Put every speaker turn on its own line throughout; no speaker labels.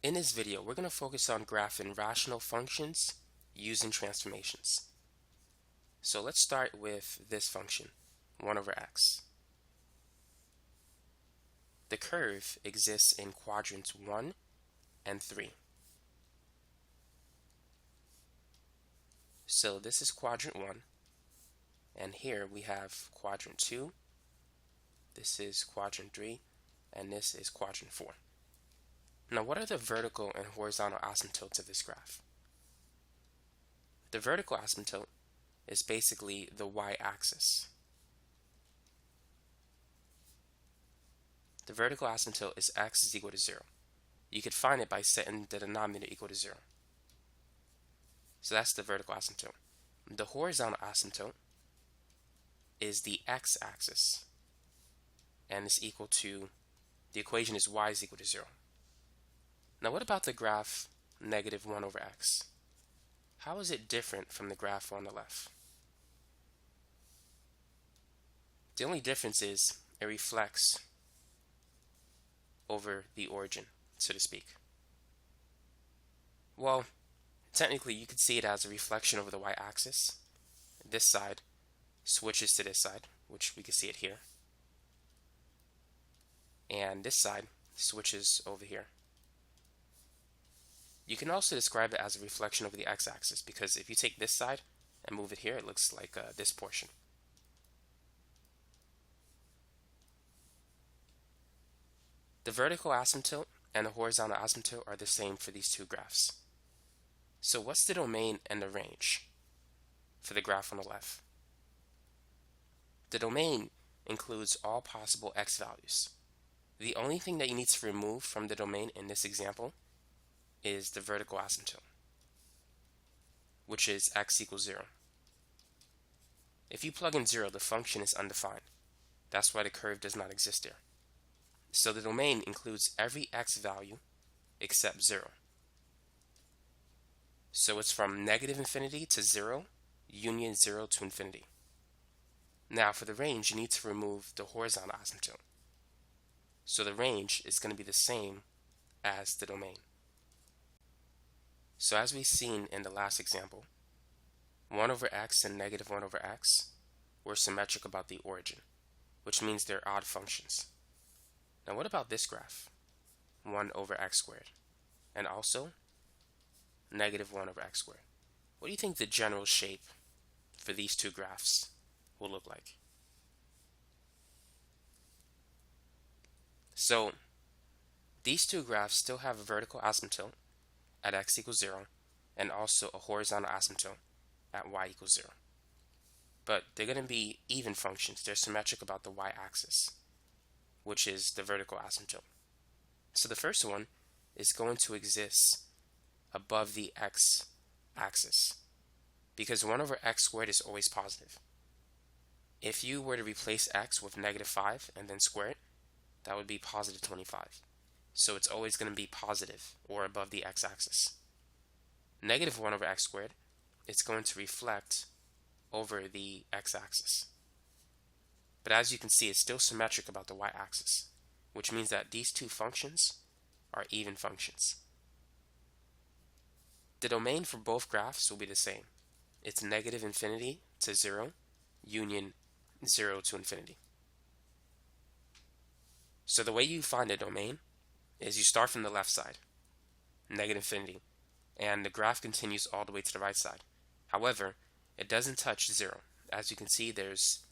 In this video, we're going to focus on graphing rational functions using transformations. So let's start with this function, 1 over x. The curve exists in quadrants 1 and 3. So this is quadrant 1, and here we have quadrant 2, this is quadrant 3, and this is quadrant 4. Now, what are the vertical and horizontal asymptotes of this graph? The vertical asymptote is basically the y-axis. The vertical asymptote is x is equal to 0. You could find it by setting the denominator equal to 0. So that's the vertical asymptote. The horizontal asymptote is the x-axis, and it's equal to, the equation is y is equal to 0. Now what about the graph negative 1 over x? How is it different from the graph on the left? The only difference is it reflects over the origin, so to speak. Well, technically you could see it as a reflection over the y-axis. This side switches to this side, which we can see it here. And this side switches over here. You can also describe it as a reflection over the x-axis, because if you take this side and move it here, it looks like this portion. The vertical asymptote and the horizontal asymptote are the same for these two graphs. So what's the domain and the range for the graph on the left? The domain includes all possible x values. The only thing that you need to remove from the domain in this example is the vertical asymptote, which is x equals 0. If you plug in 0, the function is undefined. That's why the curve does not exist there. So the domain includes every x value except 0. So it's from negative infinity to 0, union 0 to infinity. Now for the range, you need to remove the horizontal asymptote. So the range is going to be the same as the domain. So as we've seen in the last example, 1 over x and negative 1 over x were symmetric about the origin, which means they're odd functions. Now what about this graph? 1 over x squared, and also negative 1 over x squared. What do you think the general shape for these two graphs will look like? So these two graphs still have a vertical asymptote at x equals 0 and also a horizontal asymptote at y equals 0. But they're going to be even functions. They're symmetric about the y-axis, which is the vertical asymptote. So the first one is going to exist above the x-axis, because 1 over x squared is always positive. If you were to replace x with negative 5 and then square it, that would be positive 25. So it's always going to be positive or above the x-axis. Negative 1 over x squared, it's going to reflect over the x-axis. But as you can see, it's still symmetric about the y-axis, which means that these two functions are even functions. The domain for both graphs will be the same. It's negative infinity to 0, union 0 to infinity. So the way you find a domain is you start from the left side, negative infinity, and the graph continues all the way to the right side. However, it doesn't touch 0. As you can see, there's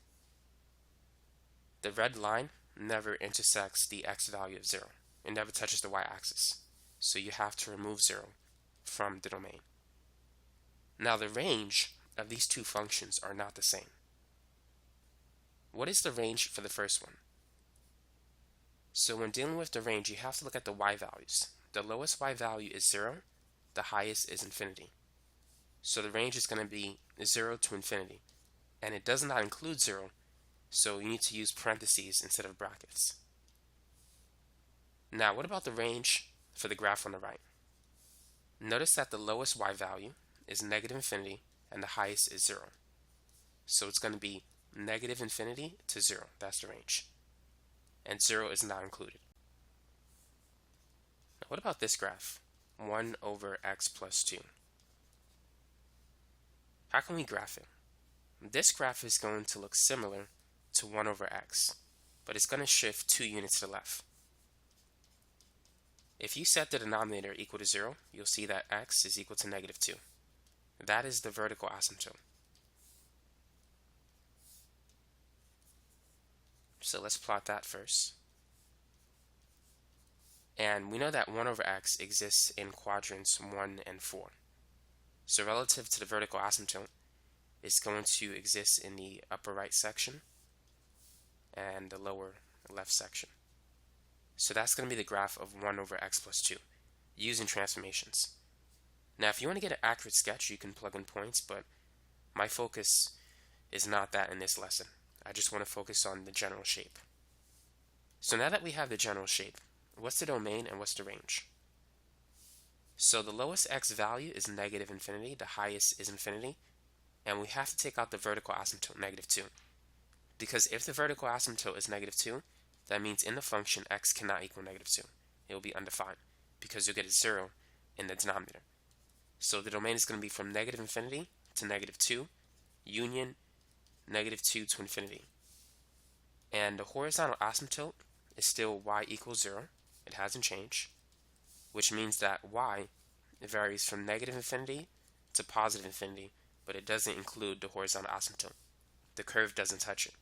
the red line never intersects the x value of 0. It never touches the y-axis. So you have to remove 0 from the domain. Now the range of these two functions are not the same. What is the range for the first one? So when dealing with the range, you have to look at the y values. The lowest y value is 0, the highest is infinity. So the range is going to be 0 to infinity, and it does not include 0, so you need to use parentheses instead of brackets. Now what about the range for the graph on the right? Notice that the lowest y value is negative infinity and the highest is 0. So it's going to be negative infinity to 0. That's the range. And 0 is not included. What about this graph? 1 over x plus 2. How can we graph it? This graph is going to look similar to 1 over x, but it's going to shift 2 units to the left. If you set the denominator equal to 0, you'll see that x is equal to negative 2. That is the vertical asymptote. So let's plot that first. And we know that 1 over x exists in quadrants 1 and 4. So relative to the vertical asymptote, it's going to exist in the upper right section and the lower left section. So that's going to be the graph of 1 over x plus 2 using transformations. Now if you want to get an accurate sketch, you can plug in points, but my focus is not that in this lesson. I just want to focus on the general shape. So now that we have the general shape, what's the domain and what's the range? So the lowest x value is negative infinity, the highest is infinity, and we have to take out the vertical asymptote, negative 2. Because if the vertical asymptote is negative 2, that means in the function x cannot equal negative 2. It will be undefined because you'll get a 0 in the denominator. So the domain is going to be from negative infinity to negative 2, union negative 2 to infinity. And the horizontal asymptote is still y equals 0. It hasn't changed, which means that y varies from negative infinity to positive infinity, but it doesn't include the horizontal asymptote. The curve doesn't touch it.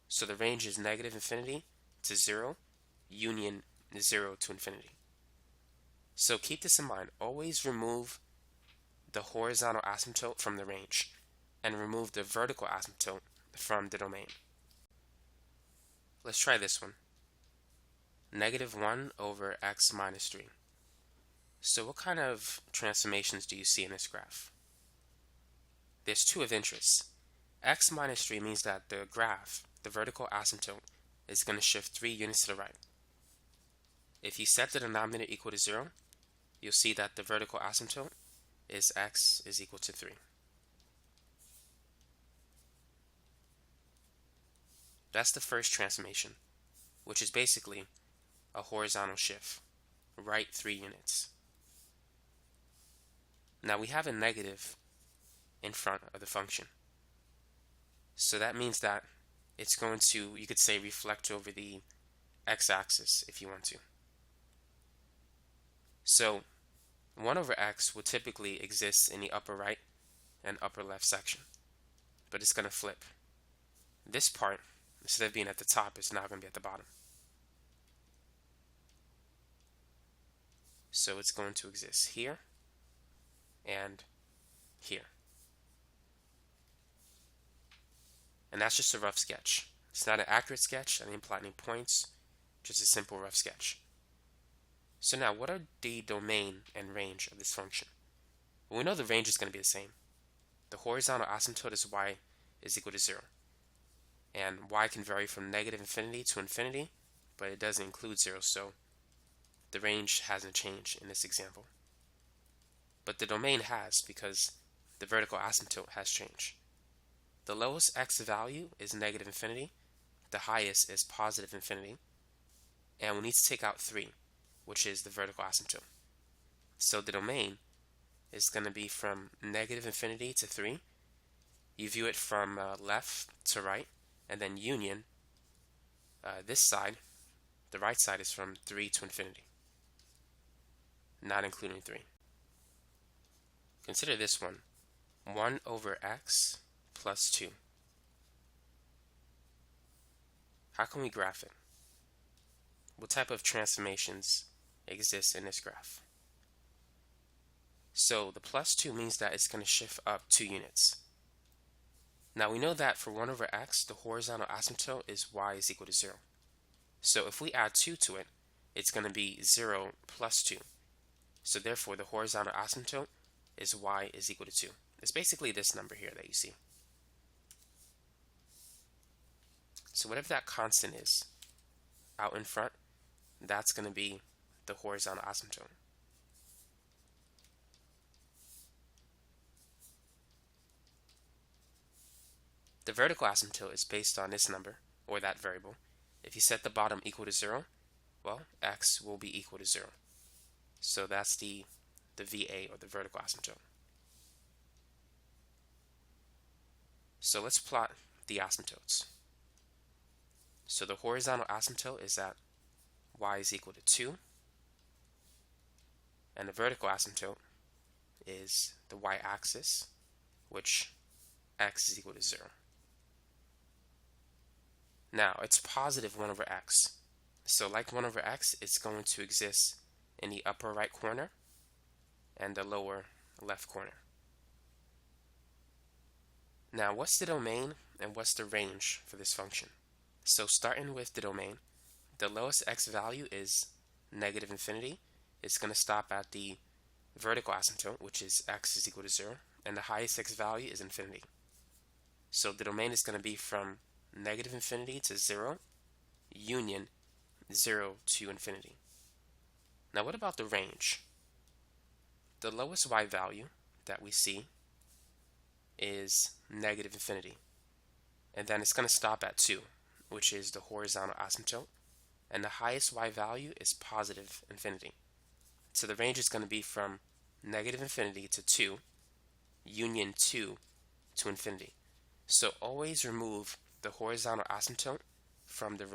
So the range is negative infinity to 0, union 0 to infinity. So keep this in mind. Always remove the horizontal asymptote from the range and remove the vertical asymptote from the domain. Let's try this one. Negative 1 over x minus 3. So what kind of transformations do you see in this graph? There's two of interest. X minus 3 means that the graph, the vertical asymptote, is going to shift 3 units to the right. If you set the denominator equal to 0, you'll see that the vertical asymptote is x is equal to 3. That's the first transformation, which is basically a horizontal shift, right 3 units. Now we have a negative in front of the function. So that means that it's going to, you could say, reflect over the x-axis if you want to. So 1 over x will typically exist in the upper right and upper left section, but it's going to flip. This part, instead of being at the top, is now going to be at the bottom. So it's going to exist here and here. And that's just a rough sketch. It's not an accurate sketch. I didn't plot any points, just a simple rough sketch. So now, what are the domain and range of this function? Well, we know the range is going to be the same. The horizontal asymptote is y is equal to 0. And y can vary from negative infinity to infinity, but it doesn't include 0, so the range hasn't changed in this example. But the domain has, because the vertical asymptote has changed. The lowest x value is negative infinity, the highest is positive infinity, and we need to take out 3, which is the vertical asymptote. So the domain is going to be from negative infinity to 3. You view it from left to right, and then union, this side, the right side, is from 3 to infinity, not including 3. Consider this one, 1 over x plus 2. How can we graph it? What type of transformations exist in this graph? So the plus 2 means that it's going to shift up 2 units. Now we know that for 1 over x, the horizontal asymptote is y is equal to 0. So if we add 2 to it, it's going to be 0 plus 2. So therefore the horizontal asymptote is y is equal to 2. It's basically this number here that you see. So whatever that constant is out in front, that's going to be the horizontal asymptote. The vertical asymptote is based on this number, or that variable. If you set the bottom equal to 0, well, x will be equal to 0. So that's the VA, or the vertical asymptote. So let's plot the asymptotes. So the horizontal asymptote is that y is equal to 2, and the vertical asymptote is the y-axis, which x is equal to 0. Now, it's positive 1 over x. So like 1 over x, it's going to exist in the upper right corner and the lower left corner. Now, what's the domain and what's the range for this function? So starting with the domain, the lowest x value is negative infinity. It's going to stop at the vertical asymptote, which is x is equal to 0, and the highest x value is infinity. So the domain is going to be from negative infinity to 0, union 0 to infinity. Now what about the range? The lowest y value that we see is negative infinity, and then it's going to stop at 2, which is the horizontal asymptote, and the highest y value is positive infinity. So the range is going to be from negative infinity to 2, union 2 to infinity. So always remove the horizontal asymptote from the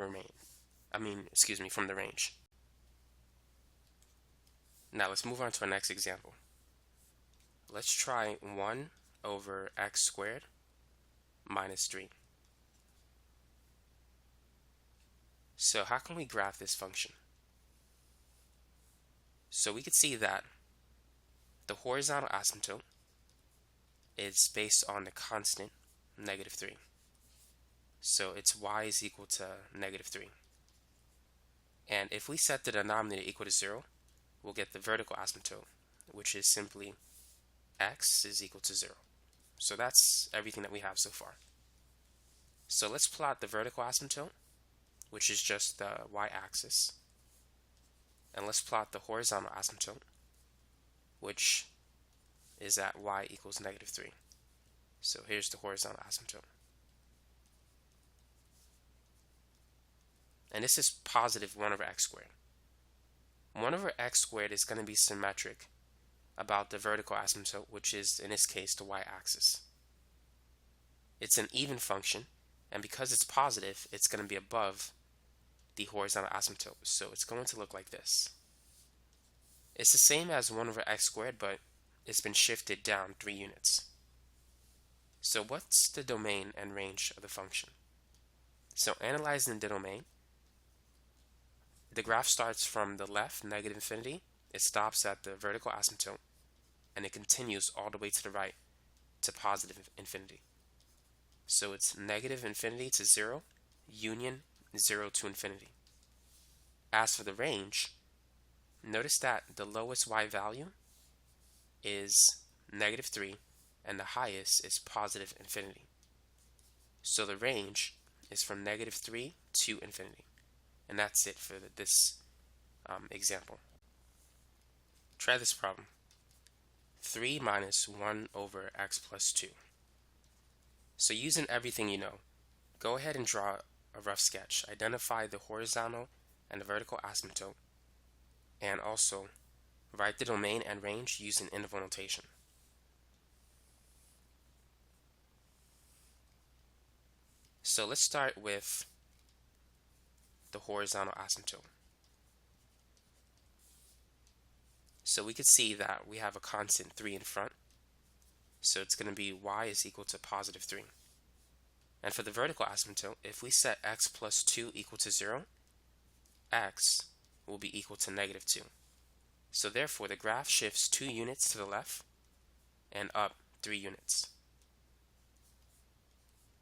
from the range. Now let's move on to our next example. Let's try 1 over x squared minus 3. So how can we graph this function? So we could see that the horizontal asymptote is based on the constant negative 3. So it's y is equal to negative 3. And if we set the denominator equal to 0, we'll get the vertical asymptote, which is simply x is equal to 0. So that's everything that we have so far. So let's plot the vertical asymptote, which is just the y-axis. And let's plot the horizontal asymptote, which is at y equals negative 3. So here's the horizontal asymptote. And this is positive 1 over x squared. 1 over x squared is going to be symmetric about the vertical asymptote, which is, in this case, the y-axis. It's an even function, and because it's positive, it's going to be above the horizontal asymptote. So it's going to look like this. It's the same as 1 over x squared, but it's been shifted down 3 units. So what's the domain and range of the function? So analyzing the domain, the graph starts from the left, negative infinity. It stops at the vertical asymptote, and it continues all the way to the right to positive infinity. So it's negative infinity to 0, union 0 to infinity. As for the range, notice that the lowest y value is negative 3, and the highest is positive infinity. So the range is from negative 3 to infinity. And that's it for this example. Try this problem. 3 minus 1 over x plus 2. So using everything you know, go ahead and draw a rough sketch. Identify the horizontal and the vertical asymptote, and also write the domain and range using interval notation. So let's start with the horizontal asymptote. So we could see that we have a constant 3 in front. So it's going to be y is equal to positive 3. And for the vertical asymptote, if we set x plus 2 equal to 0, x will be equal to negative 2. So therefore, the graph shifts 2 units to the left and up 3 units.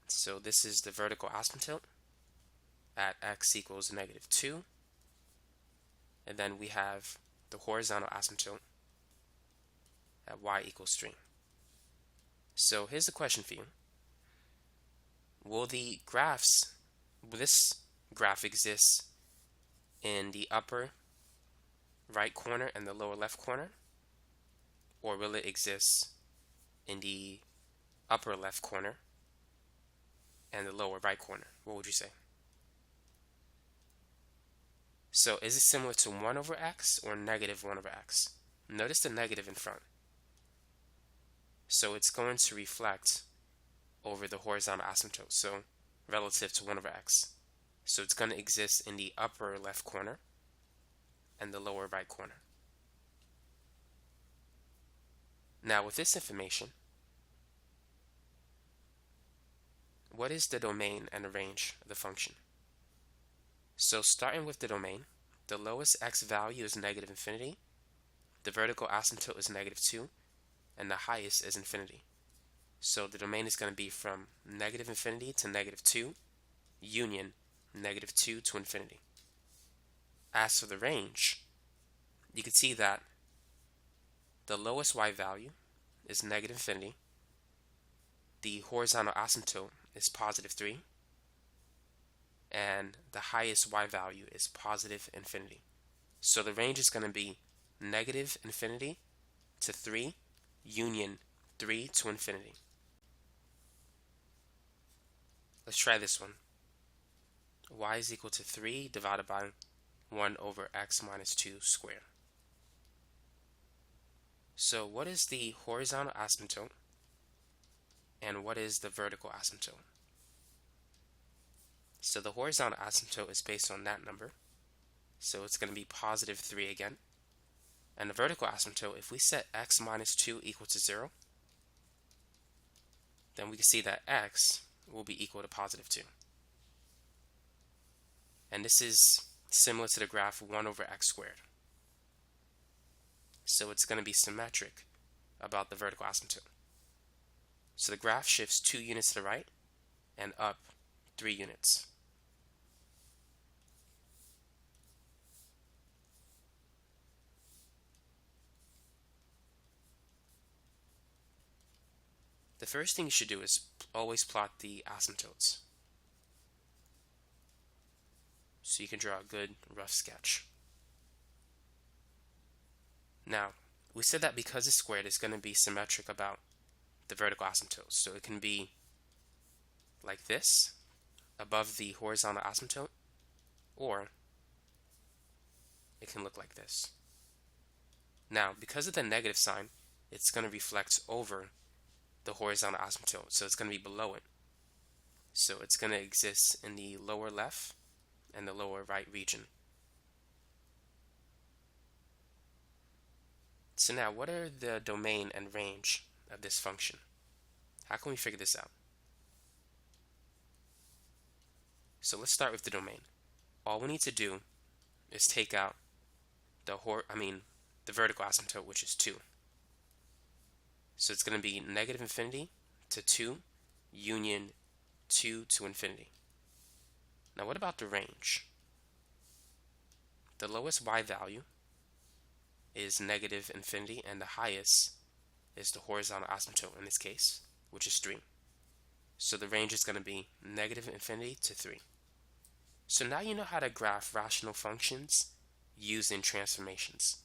So this is the vertical asymptote at x equals negative 2. And then we have the horizontal asymptote at y equals 3. So here's the question for you. Will this graph exist in the upper right corner and the lower left corner? Or will it exist in the upper left corner and the lower right corner? What would you say? So is it similar to 1 over x or negative 1 over x? Notice the negative in front. So it's going to reflect over the horizontal asymptote, so relative to 1 over x. So it's going to exist in the upper left corner and the lower right corner. Now with this information, what is the domain and the range of the function? So starting with the domain, the lowest x value is negative infinity, the vertical asymptote is negative 2, and the highest is infinity. So the domain is going to be from negative infinity to negative 2, union negative 2 to infinity. As for the range, you can see that the lowest y value is negative infinity, the horizontal asymptote is positive 3, and the highest y value is positive infinity. So the range is going to be negative infinity to 3, union 3 to infinity. Let's try this one. Y is equal to 3 divided by 1 over x minus 2 squared. So what is the horizontal asymptote and what is the vertical asymptote? So the horizontal asymptote is based on that number, so it's going to be positive 3 again. And the vertical asymptote, if we set x minus 2 equal to 0, then we can see that x will be equal to positive 2. And this is similar to the graph 1 over x squared. So it's going to be symmetric about the vertical asymptote. So the graph shifts 2 units to the right and up 3 units. The first thing you should do is always plot the asymptotes, so you can draw a good rough sketch. Now, we said that because it's squared, it's going to be symmetric about the vertical asymptotes. So it can be like this, above the horizontal asymptote, or it can look like this. Now, because of the negative sign, it's going to reflect over the horizontal asymptote, so it's going to be below it. So it's going to exist in the lower left and the lower right region. So now, what are the domain and range of this function? How can we figure this out? So let's start with the domain. All we need to do is take out the vertical asymptote, which is 2. So it's going to be negative infinity to 2, union 2 to infinity. Now what about the range? The lowest y value is negative infinity, and the highest is the horizontal asymptote in this case, which is 3. So the range is going to be negative infinity to 3. So now you know how to graph rational functions using transformations.